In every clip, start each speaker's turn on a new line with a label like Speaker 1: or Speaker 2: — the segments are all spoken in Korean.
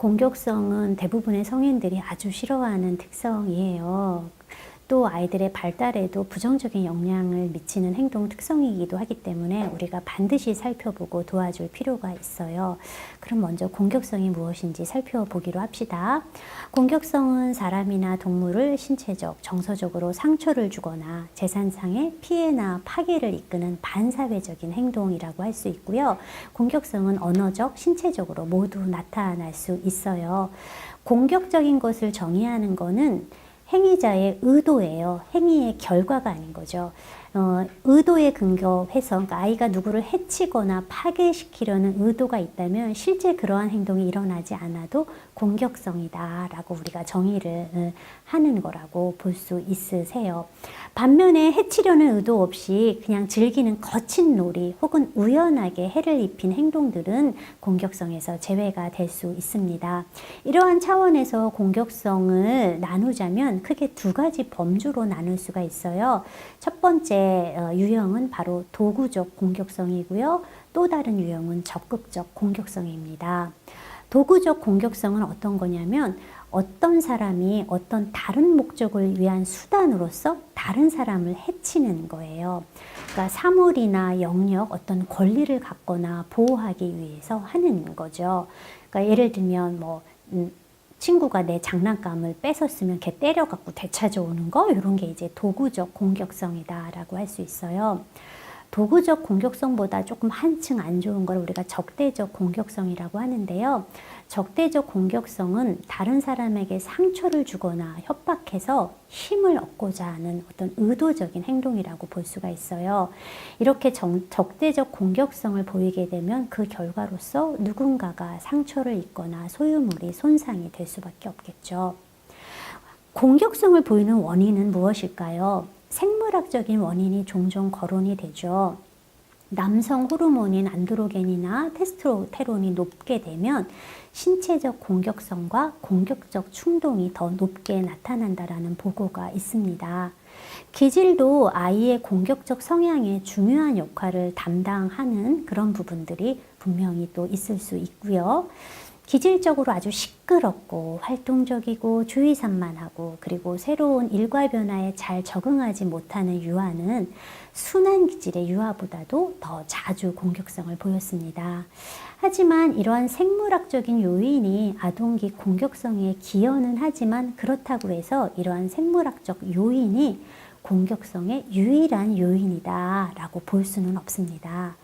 Speaker 1: 공격성은 대부분의 성인들이 아주 싫어하는 특성이에요. 또 아이들의 발달에도 부정적인 영향을 미치는 행동 특성이기도 하기 때문에 우리가 반드시 살펴보고 도와줄 필요가 있어요. 그럼 먼저 공격성이 무엇인지 살펴보기로 합시다. 공격성은 사람이나 동물을 신체적, 정서적으로 상처를 주거나 재산상의 피해나 파괴를 이끄는 반사회적인 행동이라고 할 수 있고요. 공격성은 언어적, 신체적으로 모두 나타날 수 있어요. 공격적인 것을 정의하는 것은 행위자의 의도예요. 행위의 결과가 아닌 거죠. 의도에 근거해서 그러니까 아이가 누구를 해치거나 파괴시키려는 의도가 있다면 실제 그러한 행동이 일어나지 않아도 공격성이다 라고 우리가 정의를 하는 거라고 볼 수 있으세요. 반면에 해치려는 의도 없이 그냥 즐기는 거친 놀이 혹은 우연하게 해를 입힌 행동들은 공격성에서 제외가 될 수 있습니다. 이러한 차원에서 공격성을 나누자면 크게 두 가지 범주로 나눌 수가 있어요. 첫 번째 유형은 바로 도구적 공격성이고요. 또 다른 유형은 적극적 공격성입니다. 도구적 공격성은 어떤 거냐면 어떤 사람이 어떤 다른 목적을 위한 수단으로서 다른 사람을 해치는 거예요. 그러니까 사물이나 영역, 어떤 권리를 갖거나 보호하기 위해서 하는 거죠. 그러니까 예를 들면 친구가 내 장난감을 뺏었으면 걔 때려갖고 되찾아오는 거, 이런 게 이제 도구적 공격성이다라고 할 수 있어요. 도구적 공격성보다 조금 한층 안 좋은 걸 우리가 적대적 공격성이라고 하는데요. 적대적 공격성은 다른 사람에게 상처를 주거나 협박해서 힘을 얻고자 하는 어떤 의도적인 행동이라고 볼 수가 있어요. 이렇게 적대적 공격성을 보이게 되면 그 결과로서 누군가가 상처를 입거나 소유물이 손상이 될 수밖에 없겠죠. 공격성을 보이는 원인은 무엇일까요? 생물학적인 원인이 종종 거론이 되죠. 남성 호르몬인 안드로겐이나 테스토스테론이 높게 되면 신체적 공격성과 공격적 충동이 더 높게 나타난다라는 보고가 있습니다. 기질도 아이의 공격적 성향에 중요한 역할을 담당하는 그런 부분들이 분명히 또 있을 수 있고요. 기질적으로 아주 시끄럽고 활동적이고 주의산만하고 그리고 새로운 일과 변화에 잘 적응하지 못하는 유아는 순한 기질의 유아보다도 더 자주 공격성을 보였습니다. 하지만 이러한 생물학적인 요인이 아동기 공격성에 기여는 하지만 그렇다고 해서 이러한 생물학적 요인이 공격성의 유일한 요인이다 라고 볼 수는 없습니다.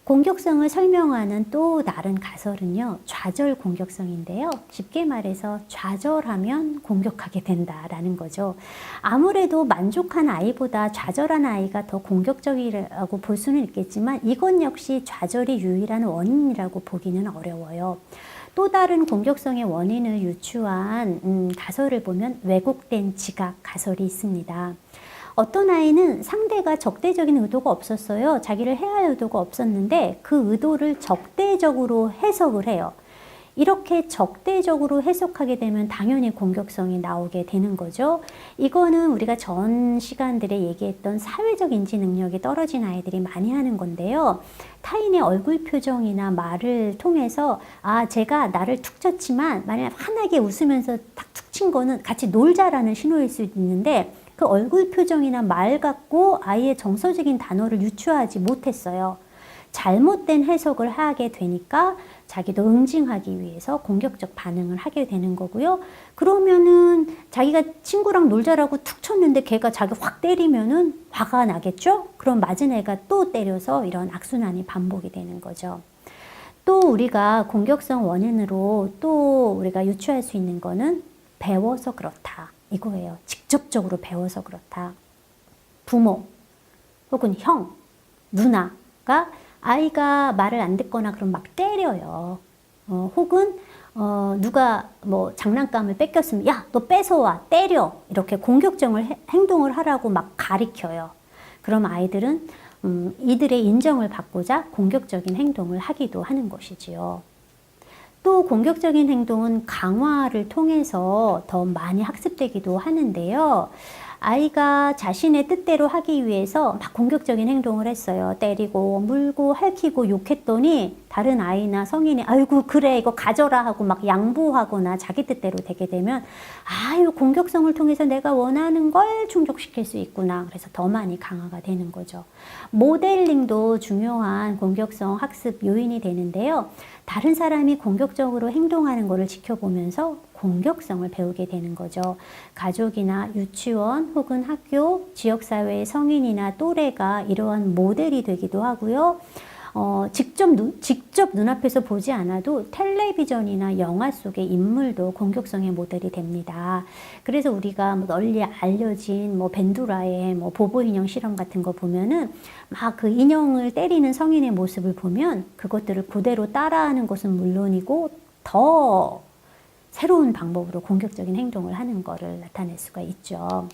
Speaker 1: 공격성을 설명하는 또 다른 가설은요, 좌절 공격성인데요. 쉽게 말해서 좌절하면 공격하게 된다라는 거죠. 아무래도 만족한 아이보다 좌절한 아이가 더 공격적이라고 볼 수는 있겠지만 이건 역시 좌절이 유일한 원인이라고 보기는 어려워요. 또 다른 공격성의 원인을 유추한 가설을 보면 왜곡된 지각 가설이 있습니다. 어떤 아이는 상대가 적대적인 의도가 없었어요. 자기를 해할 의도가 없었는데 그 의도를 적대적으로 해석을 해요. 이렇게 적대적으로 해석하게 되면 당연히 공격성이 나오게 되는 거죠. 이거는 우리가 전 시간들에 얘기했던 사회적 인지 능력이 떨어진 아이들이 많이 하는 건데요. 타인의 얼굴 표정이나 말을 통해서 제가 나를 툭 쳤지만 만약 환하게 웃으면서 탁 툭 친 거는 같이 놀자라는 신호일 수 있는데 그 얼굴 표정이나 말 갖고 아이의 정서적인 단어를 유추하지 못했어요. 잘못된 해석을 하게 되니까 자기도 응징하기 위해서 공격적 반응을 하게 되는 거고요. 그러면은 자기가 친구랑 놀자라고 툭 쳤는데 걔가 자기 확 때리면은 화가 나겠죠? 그럼 맞은 애가 또 때려서 이런 악순환이 반복이 되는 거죠. 또 우리가 공격성 원인으로 또 우리가 유추할 수 있는 거는 배워서 그렇다. 이거예요. 직접적으로 배워서 그렇다. 부모 혹은 형, 누나가 아이가 말을 안 듣거나 그럼 막 때려요. 혹은 누가 장난감을 뺏겼으면 야, 너 뺏어와, 때려. 이렇게 공격적인 행동을 하라고 막 가리켜요. 그럼 아이들은 이들의 인정을 받고자 공격적인 행동을 하기도 하는 것이지요. 또 공격적인 행동은 강화를 통해서 더 많이 학습되기도 하는데요. 아이가 자신의 뜻대로 하기 위해서 막 공격적인 행동을 했어요. 때리고 물고 핥히고 욕했더니 다른 아이나 성인이 아이고 그래 이거 가져라 하고 막 양보하거나 자기 뜻대로 되게 되면 아유 공격성을 통해서 내가 원하는 걸 충족시킬 수 있구나. 그래서 더 많이 강화가 되는 거죠. 모델링도 중요한 공격성 학습 요인이 되는데요. 다른 사람이 공격적으로 행동하는 것을 지켜보면서 공격성을 배우게 되는 거죠. 가족이나 유치원 혹은 학교, 지역사회의 성인이나 또래가 이러한 모델이 되기도 하고요. 직접 눈앞에서 보지 않아도 텔레비전이나 영화 속의 인물도 공격성의 모델이 됩니다. 그래서 우리가 널리 알려진 벤두라의 보보 인형 실험 같은 거 보면은 막 그 인형을 때리는 성인의 모습을 보면 그것들을 그대로 따라하는 것은 물론이고 더 새로운 방법으로 공격적인 행동을 하는 것을 나타낼 수가 있죠.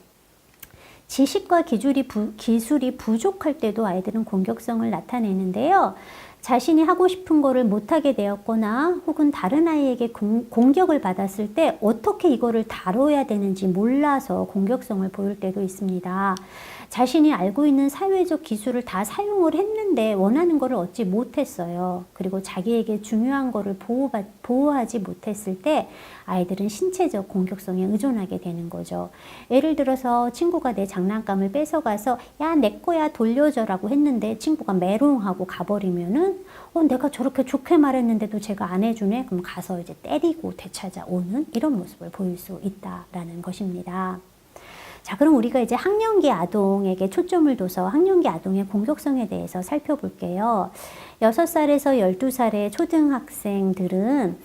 Speaker 1: 지식과 기술이 부족할 때도 아이들은 공격성을 나타내는데요. 자신이 하고 싶은 거를 못하게 되었거나 혹은 다른 아이에게 공격을 받았을 때 어떻게 이거를 다뤄야 되는지 몰라서 공격성을 보일 때도 있습니다. 자신이 알고 있는 사회적 기술을 다 사용을 했는데 원하는 거를 얻지 못했어요. 그리고 자기에게 중요한 거를 보호하지 못했을 때 아이들은 신체적 공격성에 의존하게 되는 거죠. 예를 들어서 친구가 내 장난감을 뺏어가서 야, 내 거야 돌려줘라고 했는데 친구가 메롱하고 가버리면은 내가 저렇게 좋게 말했는데도 제가 안 해주네? 그럼 가서 이제 때리고 되찾아오는 이런 모습을 보일 수 있다라는 것입니다. 자, 그럼 우리가 이제 학령기 아동에게 초점을 둬서 학령기 아동의 공격성에 대해서 살펴볼게요. 6살에서 12살의 초등학생들은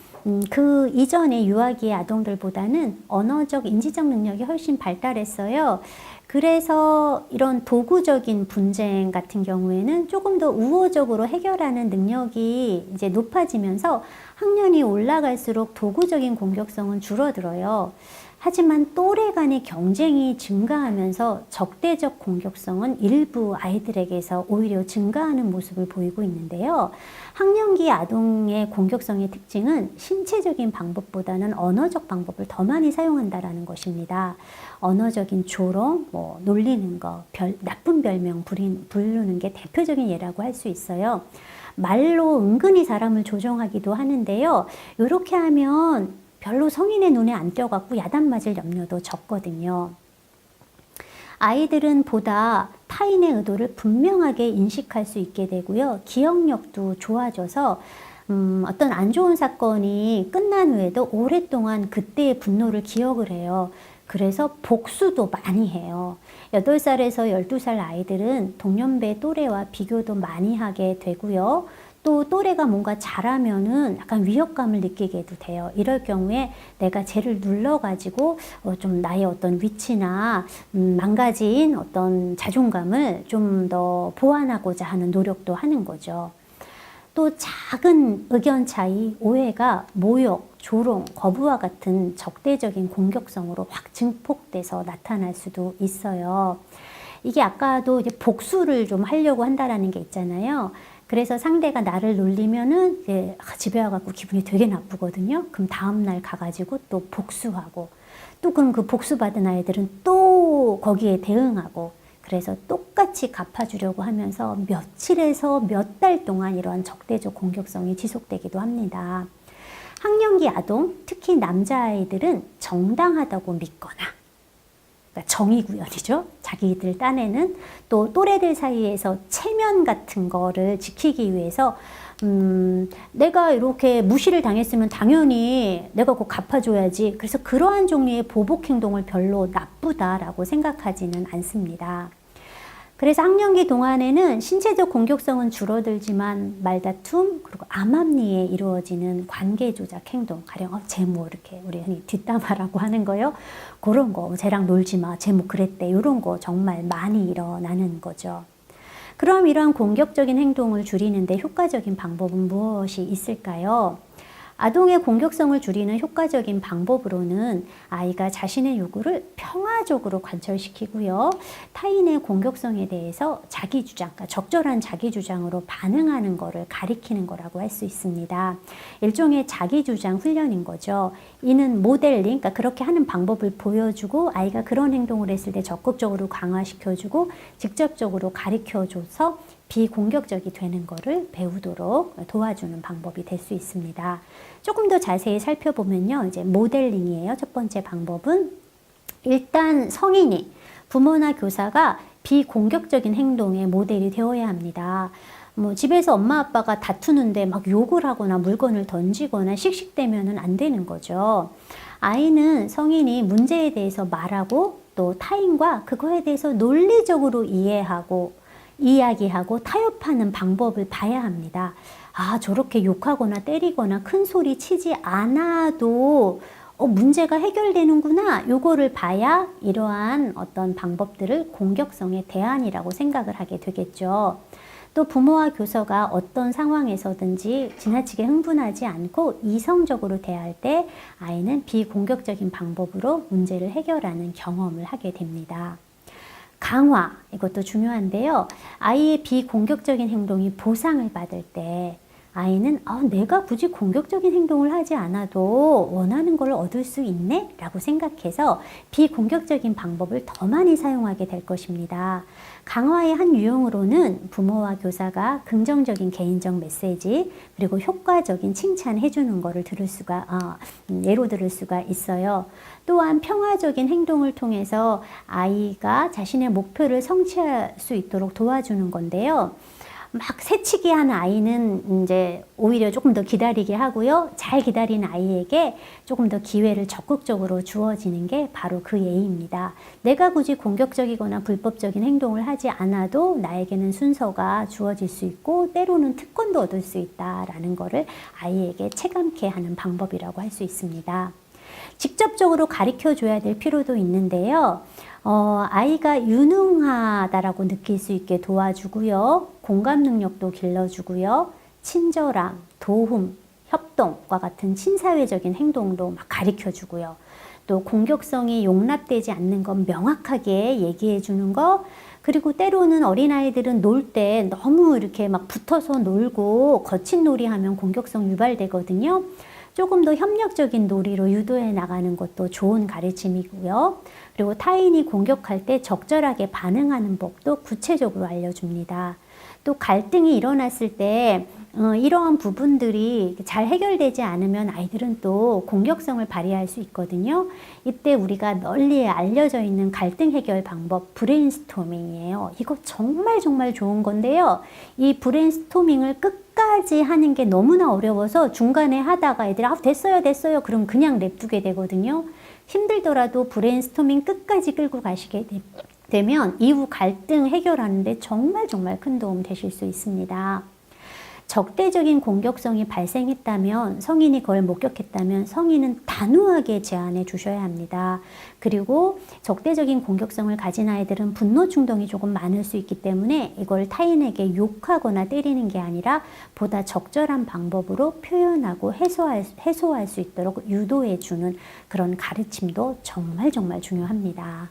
Speaker 1: 그 이전의 유아기의 아동들보다는 언어적, 인지적 능력이 훨씬 발달했어요. 그래서 이런 도구적인 분쟁 같은 경우에는 조금 더 우호적으로 해결하는 능력이 이제 높아지면서 학년이 올라갈수록 도구적인 공격성은 줄어들어요. 하지만 또래 간의 경쟁이 증가하면서 적대적 공격성은 일부 아이들에게서 오히려 증가하는 모습을 보이고 있는데요. 학령기 아동의 공격성의 특징은 신체적인 방법보다는 언어적 방법을 더 많이 사용한다는 것입니다. 언어적인 조롱, 놀리는 거, 나쁜 별명 부르는 게 대표적인 예라고 할 수 있어요. 말로 은근히 사람을 조종하기도 하는데요. 이렇게 하면 별로 성인의 눈에 안 띄어갖고 야단 맞을 염려도 적거든요. 아이들은 보다 타인의 의도를 분명하게 인식할 수 있게 되고요. 기억력도 좋아져서 어떤 안 좋은 사건이 끝난 후에도 오랫동안 그때의 분노를 기억을 해요. 그래서 복수도 많이 해요. 8살에서 12살 아이들은 동년배 또래와 비교도 많이 하게 되고요. 또 또래가 뭔가 잘하면은 약간 위협감을 느끼게도 돼요. 이럴 경우에 내가 쟤를 눌러가지고 좀 나의 어떤 위치나 망가진 어떤 자존감을 좀 더 보완하고자 하는 노력도 하는 거죠. 또 작은 의견 차이, 오해가 모욕, 조롱, 거부와 같은 적대적인 공격성으로 확 증폭돼서 나타날 수도 있어요. 이게 아까도 이제 복수를 좀 하려고 한다라는 게 있잖아요. 그래서 상대가 나를 놀리면은 이제 집에 와갖고 기분이 되게 나쁘거든요. 그럼 다음날 가가지고 또 복수하고 또 그럼 그 복수받은 아이들은 또 거기에 대응하고 그래서 똑같이 갚아주려고 하면서 며칠에서 몇 달 동안 이러한 적대적 공격성이 지속되기도 합니다. 학령기 아동, 특히 남자아이들은 정당하다고 믿거나 그러니까 정의구현이죠. 자기들 딴에는 또 또래들 사이에서 체면 같은 거를 지키기 위해서 내가 이렇게 무시를 당했으면 당연히 내가 꼭 갚아줘야지. 그래서 그러한 종류의 보복 행동을 별로 나쁘다라고 생각하지는 않습니다. 그래서 학령기 동안에는 신체적 공격성은 줄어들지만 말다툼 그리고 암암리에 이루어지는 관계 조작 행동, 가령 쟤 뭐 이렇게 우리 흔히 뒷담화라고 하는 거요. 그런 거, 쟤랑 놀지 마, 쟤 뭐 그랬대, 이런 거 정말 많이 일어나는 거죠. 그럼 이러한 공격적인 행동을 줄이는데 효과적인 방법은 무엇이 있을까요? 아동의 공격성을 줄이는 효과적인 방법으로는 아이가 자신의 요구를 평화적으로 관철시키고요. 타인의 공격성에 대해서 자기 주장, 그러니까 적절한 자기 주장으로 반응하는 것을 가리키는 거라고 할 수 있습니다. 일종의 자기 주장 훈련인 거죠. 이는 모델링, 그러니까 그렇게 하는 방법을 보여주고 아이가 그런 행동을 했을 때 적극적으로 강화시켜주고 직접적으로 가르쳐줘서 비공격적이 되는 것을 배우도록 도와주는 방법이 될 수 있습니다. 조금 더 자세히 살펴보면요. 이제 모델링이에요. 첫 번째 방법은 일단 성인이 부모나 교사가 비공격적인 행동의 모델이 되어야 합니다. 뭐 집에서 엄마 아빠가 다투는데 막 욕을 하거나 물건을 던지거나 씩씩대면은 안 되는 거죠. 아이는 성인이 문제에 대해서 말하고 또 타인과 그거에 대해서 논리적으로 이야기하고 타협하는 방법을 봐야 합니다. 아, 저렇게 욕하거나 때리거나 큰 소리 치지 않아도 문제가 해결되는구나. 요거를 봐야 이러한 어떤 방법들을 공격성의 대안이라고 생각을 하게 되겠죠. 또 부모와 교사가 어떤 상황에서든지 지나치게 흥분하지 않고 이성적으로 대할 때 아이는 비공격적인 방법으로 문제를 해결하는 경험을 하게 됩니다. 강화, 이것도 중요한데요. 아이의 비공격적인 행동이 보상을 받을 때 아이는 내가 굳이 공격적인 행동을 하지 않아도 원하는 걸 얻을 수 있네? 라고 생각해서 비공격적인 방법을 더 많이 사용하게 될 것입니다. 강화의 한 유형으로는 부모와 교사가 긍정적인 개인적 메시지 그리고 효과적인 칭찬해 주는 거를 예로 들을 수가 있어요. 또한 평화적인 행동을 통해서 아이가 자신의 목표를 성취할 수 있도록 도와주는 건데요. 막 새치기 하는 아이는 이제 오히려 조금 더 기다리게 하고요. 잘 기다리는 아이에게 조금 더 기회를 적극적으로 주어지는 게 바로 그 예입니다. 내가 굳이 공격적이거나 불법적인 행동을 하지 않아도 나에게는 순서가 주어질 수 있고 때로는 특권도 얻을 수 있다라는 거를 아이에게 체감케 하는 방법이라고 할 수 있습니다. 직접적으로 가르쳐 줘야 될 필요도 있는데요. 아이가 유능하다라고 느낄 수 있게 도와주고요. 공감 능력도 길러주고요. 친절함, 도움, 협동과 같은 친사회적인 행동도 막 가르쳐 주고요. 또 공격성이 용납되지 않는 건 명확하게 얘기해 주는 거, 그리고 때로는 어린아이들은 놀 때 너무 이렇게 막 붙어서 놀고 거친 놀이하면 공격성 유발되거든요. 조금 더 협력적인 놀이로 유도해 나가는 것도 좋은 가르침이고요. 그리고 타인이 공격할 때 적절하게 반응하는 법도 구체적으로 알려줍니다. 또 갈등이 일어났을 때 이러한 부분들이 잘 해결되지 않으면 아이들은 또 공격성을 발휘할 수 있거든요. 이때 우리가 널리 알려져 있는 갈등 해결 방법 브레인스토밍이에요. 이거 정말 좋은 건데요. 이 브레인스토밍을 끝까지 하는 게 너무나 어려워서 중간에 하다가 애들이 됐어요 그럼 그냥 냅두게 되거든요. 힘들더라도 브레인스토밍 끝까지 끌고 가시게 되면 이후 갈등 해결하는데 정말 큰 도움 되실 수 있습니다. 적대적인 공격성이 발생했다면, 성인이 그걸 목격했다면 성인은 단호하게 제안해 주셔야 합니다. 그리고 적대적인 공격성을 가진 아이들은 분노 충동이 조금 많을 수 있기 때문에 이걸 타인에게 욕하거나 때리는 게 아니라 보다 적절한 방법으로 표현하고 해소할 수 있도록 유도해 주는 그런 가르침도 정말 중요합니다.